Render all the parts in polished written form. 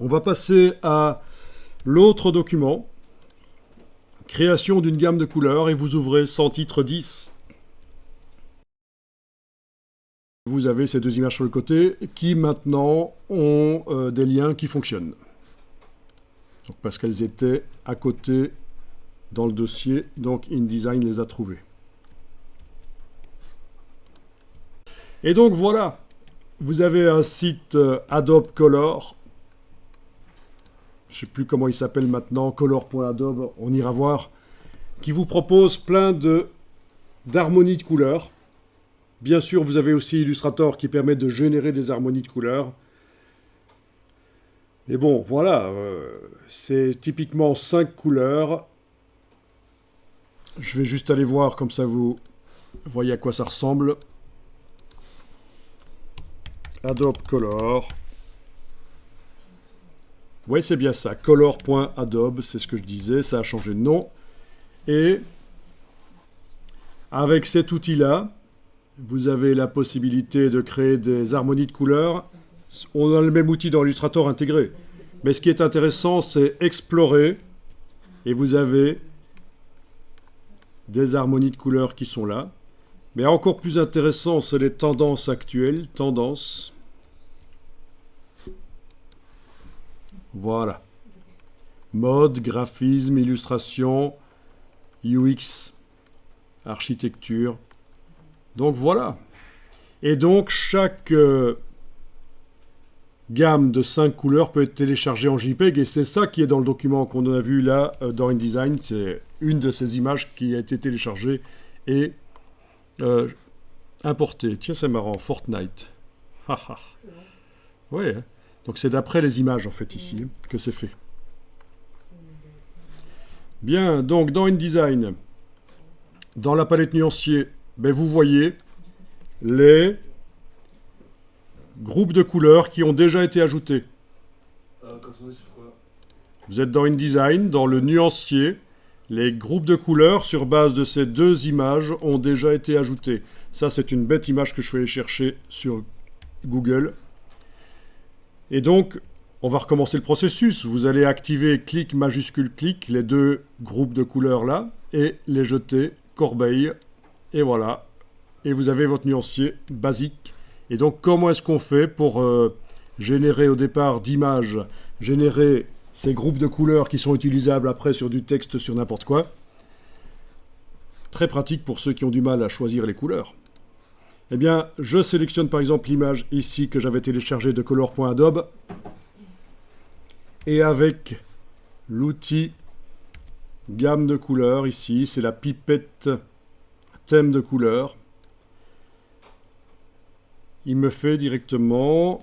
On va passer à l'autre document, création d'une gamme de couleurs, et vous ouvrez sans titre 10. Vous avez ces deux images sur le côté qui maintenant ont des liens qui fonctionnent. Donc, parce qu'elles étaient à côté dans le dossier, donc InDesign les a trouvées. Et donc voilà, vous avez un site Adobe Color. Je ne sais plus comment il s'appelle maintenant, color.adobe, on ira voir, qui vous propose plein d'harmonies de couleurs. Bien sûr, vous avez aussi Illustrator qui permet de générer des harmonies de couleurs. Et bon, voilà, c'est typiquement 5 couleurs. Je vais juste aller voir, comme ça vous voyez à quoi ça ressemble. Adobe Color. Oui, c'est bien ça, color.adobe, c'est ce que je disais, ça a changé de nom. Et avec cet outil-là, vous avez la possibilité de créer des harmonies de couleurs. On a le même outil dans Illustrator intégré. Mais ce qui est intéressant, c'est explorer. Et vous avez des harmonies de couleurs qui sont là. Mais encore plus intéressant, c'est les tendances actuelles. Tendances. Voilà. Mode, graphisme, illustration, UX, architecture. Donc voilà. Et donc chaque gamme de 5 couleurs peut être téléchargée en JPEG et c'est ça qui est dans le document qu'on a vu là dans InDesign. C'est une de ces images qui a été téléchargée et importée. Tiens, c'est marrant, Fortnite. Oui, hein. Donc c'est d'après les images en fait ici que c'est fait. Bien, donc dans InDesign, dans la palette nuancier, ben, vous voyez les groupes de couleurs qui ont déjà été ajoutés. Vous êtes dans InDesign, dans le nuancier. Les groupes de couleurs sur base de ces deux images ont déjà été ajoutés. Ça, c'est une bête image que je suis allé chercher sur Google. Et donc, on va recommencer le processus. Vous allez activer clic majuscule clic, les deux groupes de couleurs là, et les jeter corbeille. Et voilà. Et vous avez votre nuancier basique. Et donc, comment est-ce qu'on fait pour générer au départ d'images, générer ces groupes de couleurs qui sont utilisables après sur du texte, sur n'importe quoi? Très pratique pour ceux qui ont du mal à choisir les couleurs. Eh bien, je sélectionne par exemple l'image ici que j'avais téléchargée de color.adobe. Et avec l'outil gamme de couleurs, ici, c'est la pipette thème de couleurs. Il me fait directement...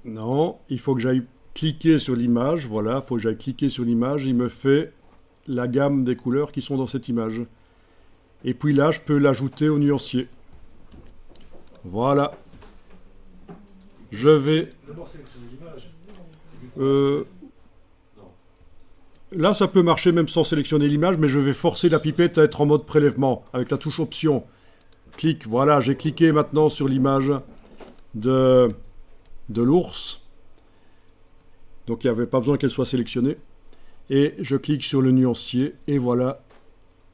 Non, il faut que j'aille cliquer sur l'image. Voilà, il faut que j'aille cliquer sur l'image. Il me fait la gamme des couleurs qui sont dans cette image. Et puis là, je peux l'ajouter au nuancier. Voilà. Je vais... Là, ça peut marcher même sans sélectionner l'image, mais je vais forcer la pipette à être en mode prélèvement, avec la touche option. Clic, voilà, j'ai cliqué maintenant sur l'image de l'ours. Donc il n'y avait pas besoin qu'elle soit sélectionnée. Et je clique sur le nuancier, et voilà,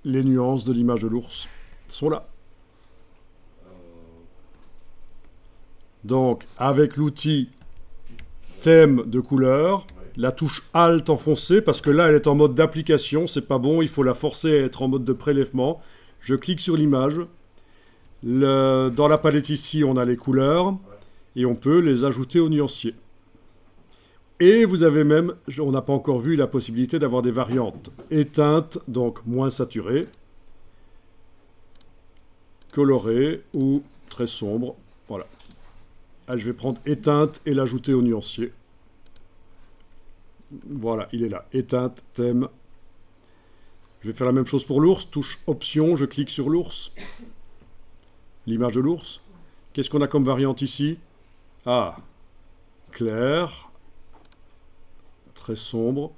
les nuances de l'image de l'ours sont là. Donc, avec l'outil thème de couleur, la touche Alt enfoncée, parce que là, elle est en mode d'application, c'est pas bon, il faut la forcer à être en mode de prélèvement. Je clique sur l'image. Dans la palette ici, on a les couleurs, et on peut les ajouter au nuancier. Et vous avez même, on n'a pas encore vu la possibilité d'avoir des variantes. Éteinte, donc moins saturée, colorée ou très sombre. Voilà. Je vais prendre éteinte et l'ajouter au nuancier. Voilà, il est là. Éteinte, thème. Je vais faire la même chose pour l'ours. Touche option, je clique sur l'ours. L'image de l'ours. Qu'est-ce qu'on a comme variante ici? Ah, clair. Très sombre.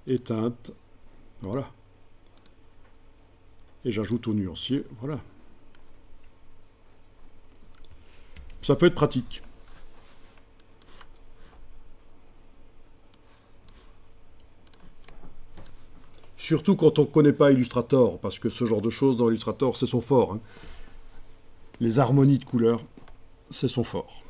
Éteinte. Voilà. Et j'ajoute au nuancier. Voilà. Ça peut être pratique. Surtout quand on ne connaît pas Illustrator, parce que ce genre de choses dans Illustrator, c'est son fort. Hein. Les harmonies de couleurs, c'est son fort.